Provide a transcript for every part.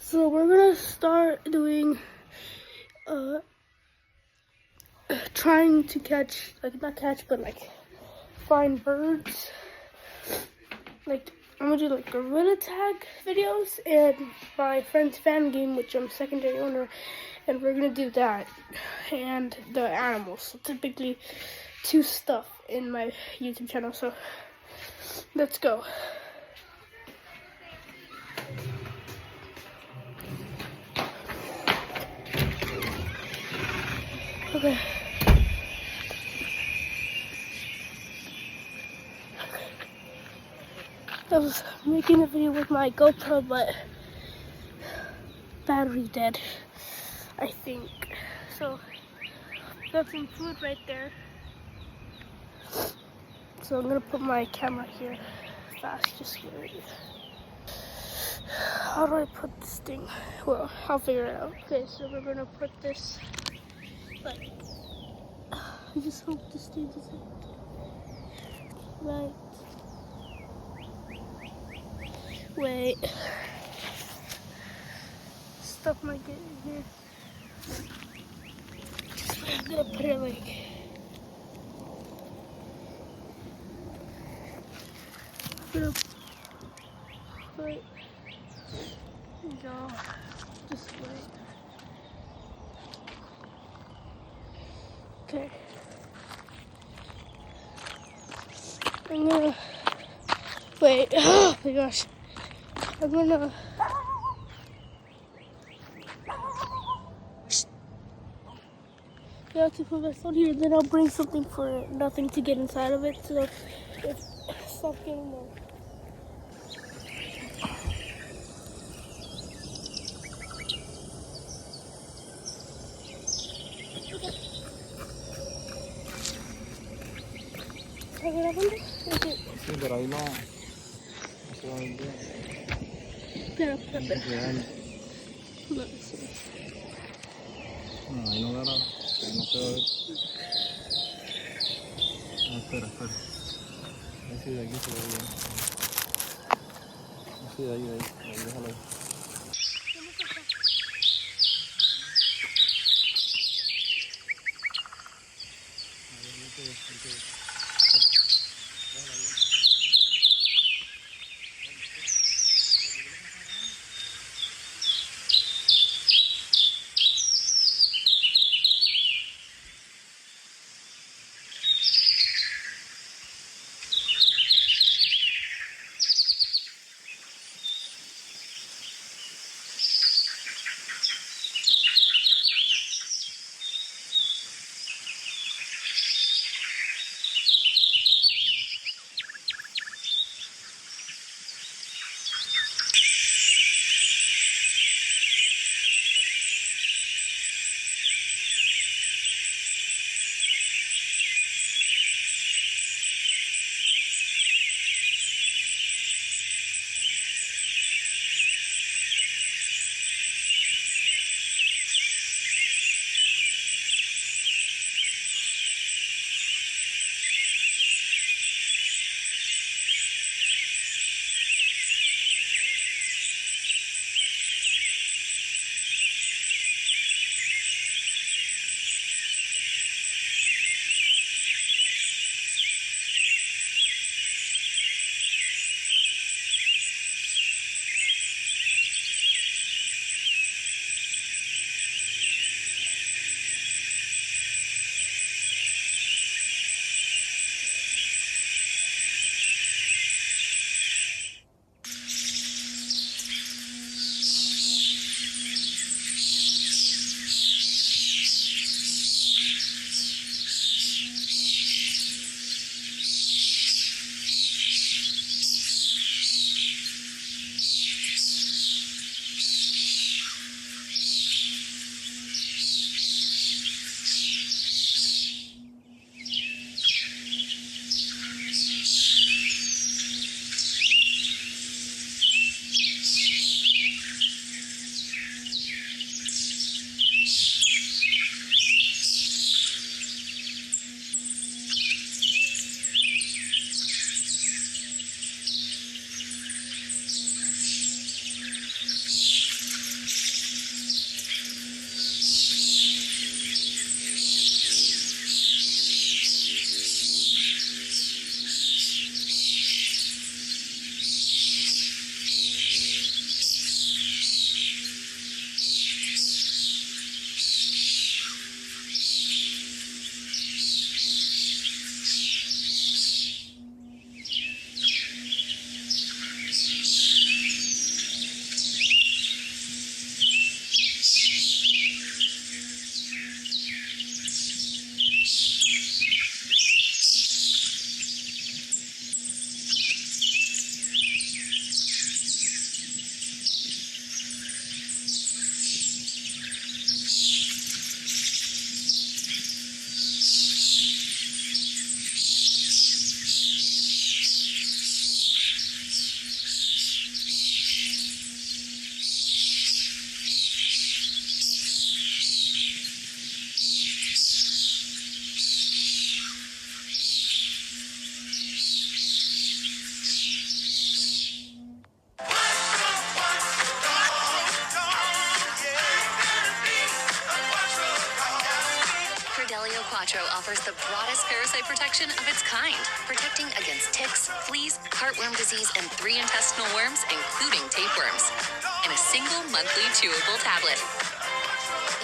So we're gonna start doing trying to catch, like not catch, but like find birds. Like I'm gonna do like gorilla tag videos and my friend's fan game, which I'm secondary owner, and we're gonna do that and the animals. So typically two stuff in my YouTube channel. So let's go. Okay. I was making a video with my GoPro, but battery dead, I think. So got some food right there. So I'm gonna put my camera here fast, just get ready. How do I put this thing? Well, I'll figure it out. Okay, so we're gonna put this like, I just hope this stays right. Wait. Stuff might get in here. I'm gonna put it like, I'm gonna put, no, just wait. Okay. I'm gonna, wait, oh my gosh. I'm gonna, I have to put my phone here, then I'll bring something for nothing to get inside of it, so it's stop getting there. Sí, pero ahí no se va a ver bien. Espera. No, ahí no agarra, ahí no se va a ver. No, espera. Ahí sí, de aquí se ve bien. Sí, de ahí, déjalo ahí. Quattro offers the broadest parasite protection of its kind, protecting against ticks, fleas, heartworm disease, and 3 intestinal worms, including tapeworms, in a single monthly chewable tablet.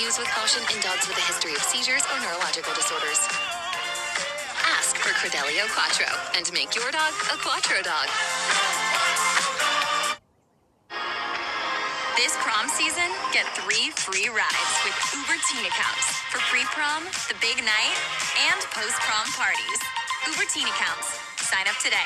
Use with caution in dogs with a history of seizures or neurological disorders. Ask for Credelio Quattro and make your dog a Quattro dog. This prom season, get 3 free rides with Uber Teen Accounts for pre-prom, the big night, and post-prom parties. Uber Teen Accounts. Sign up today.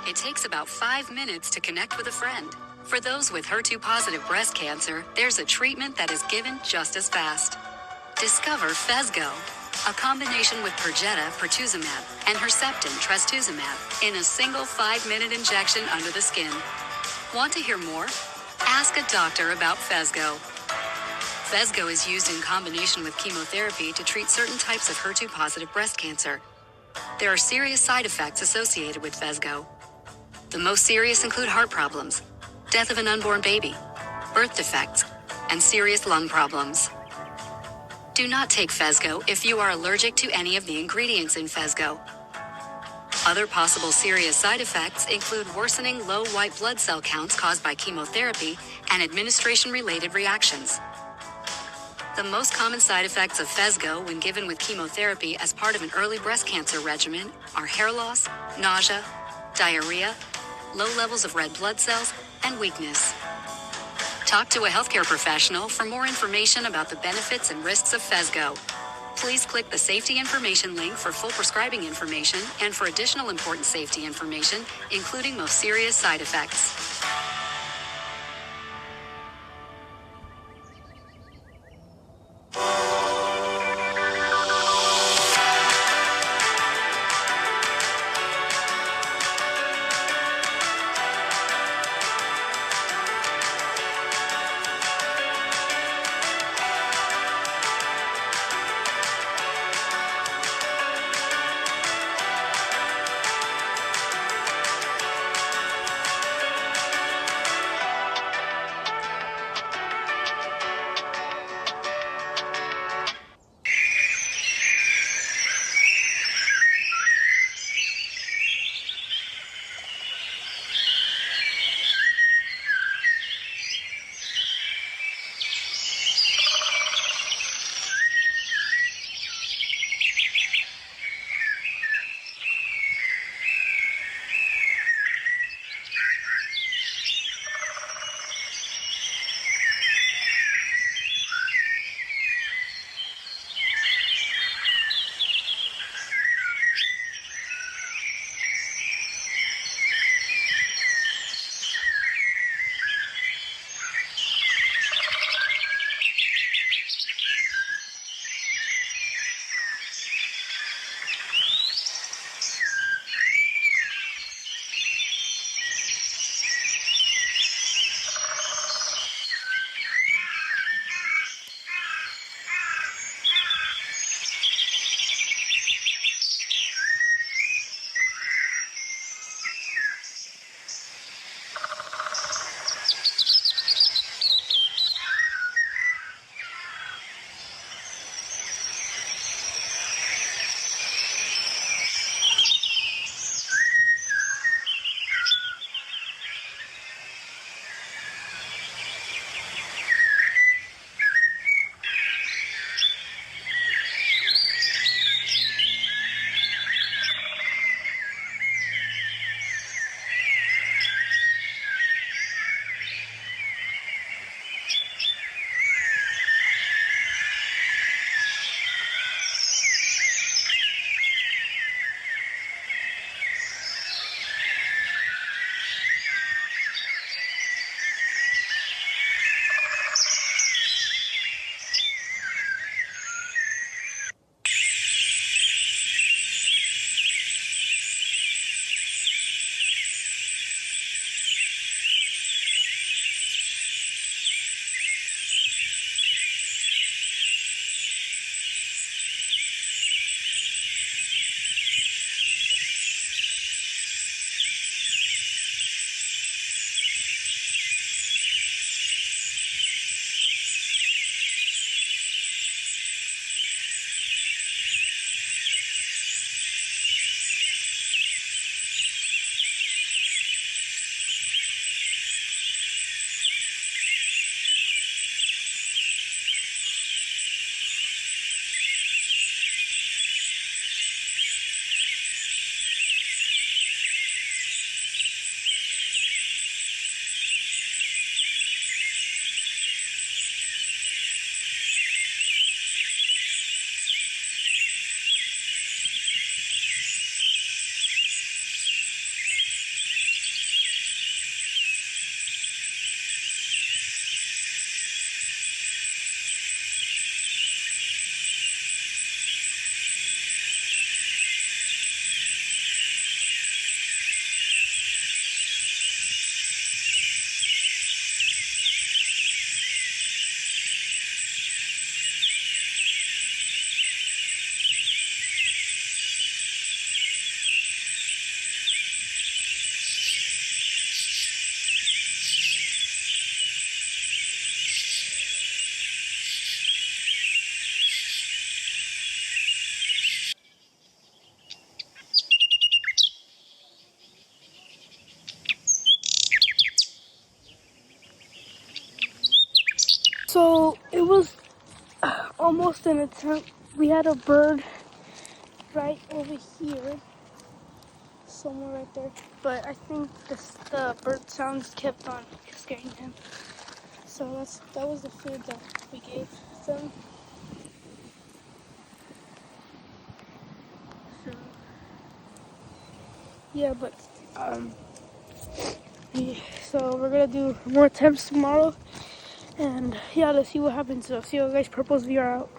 It takes about 5 minutes to connect with a friend. For those with HER2-positive breast cancer, there's a treatment that is given just as fast. Discover Phesgo, a combination with Perjeta, pertuzumab, and Herceptin, trastuzumab, in a single 5-minute injection under the skin. Want to hear more? Ask a doctor about Phesgo. Phesgo is used in combination with chemotherapy to treat certain types of HER2-positive breast cancer. There are serious side effects associated with Phesgo. The most serious include heart problems, death of an unborn baby, birth defects, and serious lung problems. Do not take Phesgo if you are allergic to any of the ingredients in Phesgo. Other possible serious side effects include worsening low white blood cell counts caused by chemotherapy and administration-related reactions. The most common side effects of Phesgo when given with chemotherapy as part of an early breast cancer regimen are hair loss, nausea, diarrhea, low levels of red blood cells, and weakness. Talk to a healthcare professional for more information about the benefits and risks of Phesgo. Please click the safety information link for full prescribing information and for additional important safety information, including most serious side effects. So it was almost an attempt. We had a bird right over here, somewhere right there. But I think the bird sounds kept on scaring him. So that was the food that we gave them. So yeah, but so we're gonna do more attempts tomorrow, and yeah, let's see what happens. So see you guys. Purple's VR out.